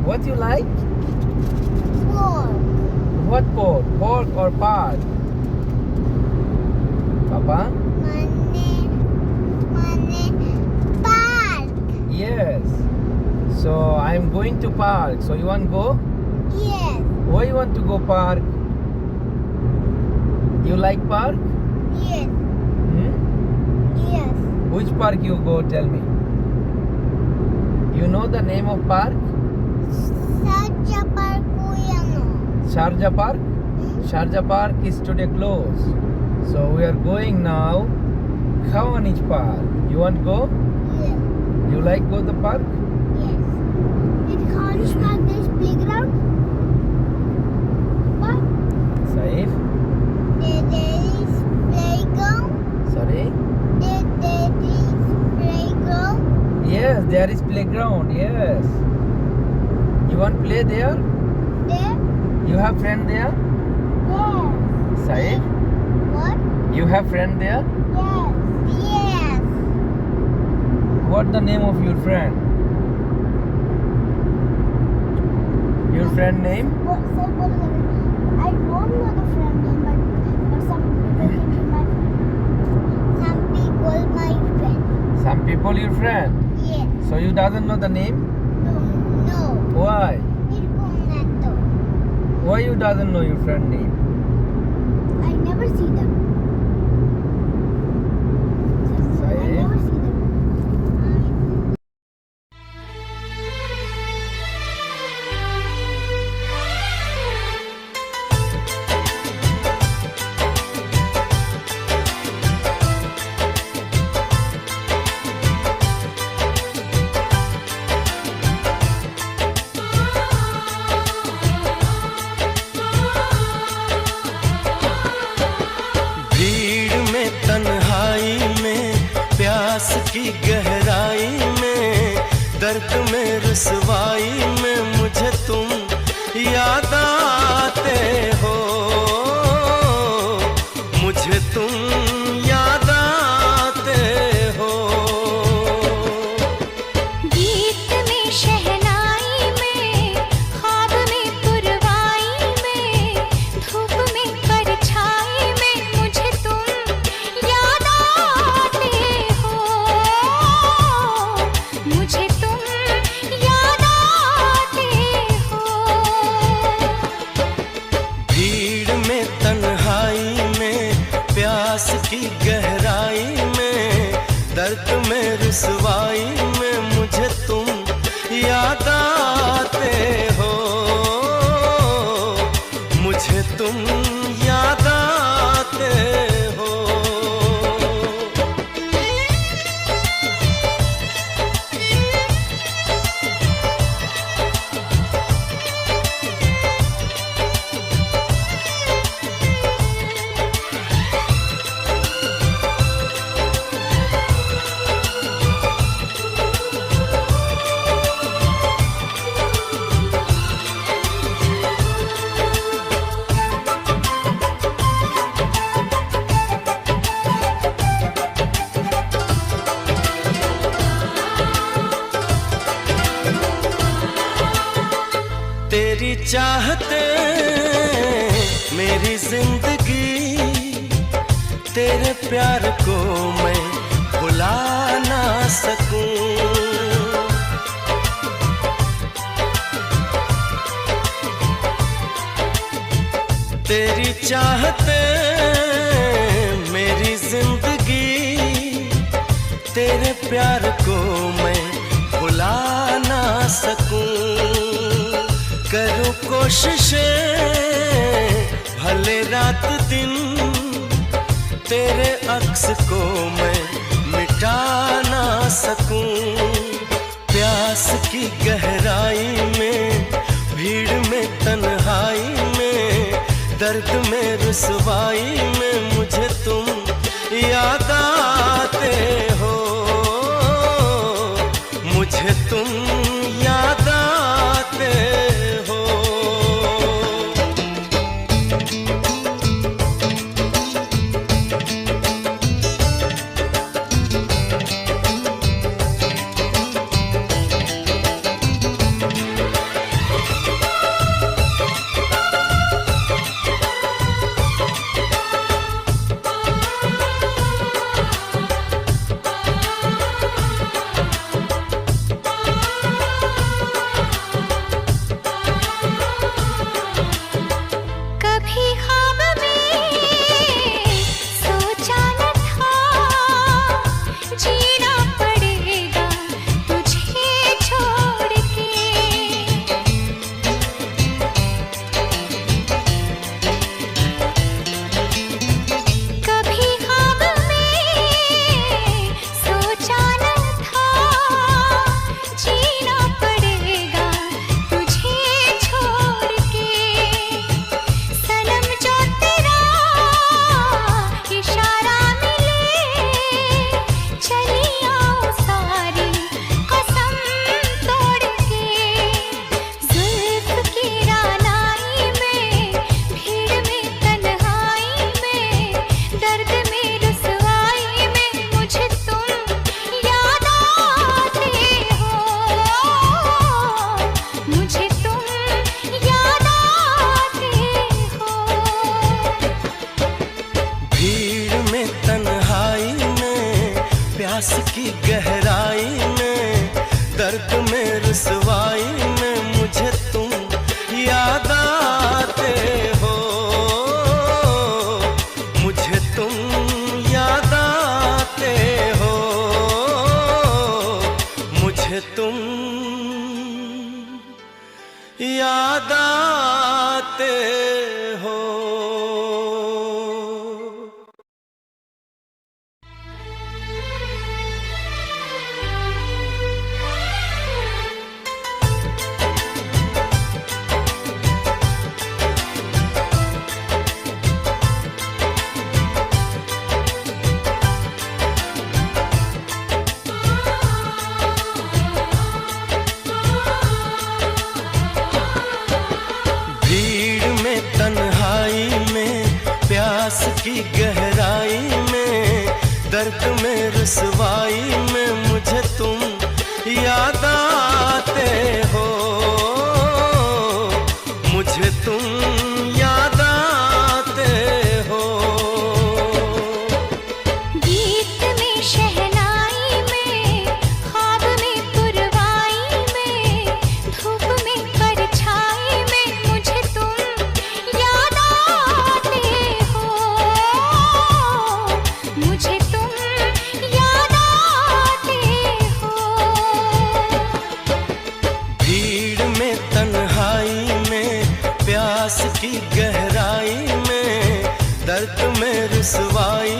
What you like? Pork. What pork? Pork or park? Papa? Mane, park. Yes. So I'm going to park. So you want to go? Yes. Why you want to go park? You like park? Yes. Hmm? Yes. Which park you go? Tell me. You know the name of park? Saja Parkuyano. Sharjah Park? Sharjah Park is today closed. So we are going now Khawanij Park. You want to go? Yes. You like go the park? Yes. In Khan's Park there is playground. What? Saif? There is playground. Sorry? There is playground. Yes, there is playground. Yes. You want to play there? There. You have friend there? Yes. Saif? What? You have friend there? Yes. Yes. What the name of your friend? Your friend name? What? I don't know the friend name, but some people can be my friend. Some people my friend. Some people your friend. Yes. So you doesn't know the name? No. Why? Irkunato. Why you doesn't know your friend name? I never see them. I never see them. भीड़ में तन्हाई में प्यास की गहराई में दर्द में रुसवाई में मुझे तुम याद आते हो, मुझे तुम याद आते हो। गीत में शहनाई में ख्वाब में पुरवाई में धूप में परछाई में मुझे तुम याद आते हो, मुझे तुम याद आते हो। भीड़ में तन्हाई में प्यास की गहराई में दर्द में रुसवाई में मुझे तुम याद आते हो, मुझे तुम याद आते हो। तेरी चाहते मेरी जिंदगी, तेरे प्यार को मैं भुला ना सकूं। तेरी चाहते मेरी जिंदगी, तेरे प्यार को मैं भुला ना सकूं। करूं कोशिशें भले रात दिन, तेरे अक्स को मैं मिटा ना सकूं। प्यास की गहराई में भीड़ में तन्हाई में दर्द में रुसवाई में मुझे तुम याद आते हो, मुझे तुम याद आते हो। तुम याद आते हो। की गहराई में, दर्द में, रुसवाई में मुझे तुम याद आते हो, मुझे तुम याद आते हो। गीत में, शहनाई में, ख्वाब में, पुरवाई में, धूप में, परछाई में मुझे तुम याद आते हो, मुझे तुम याद आते हो। भीड़ में, तन्हाई में, प्यास की गहराई में, दर्द में, रुसवाई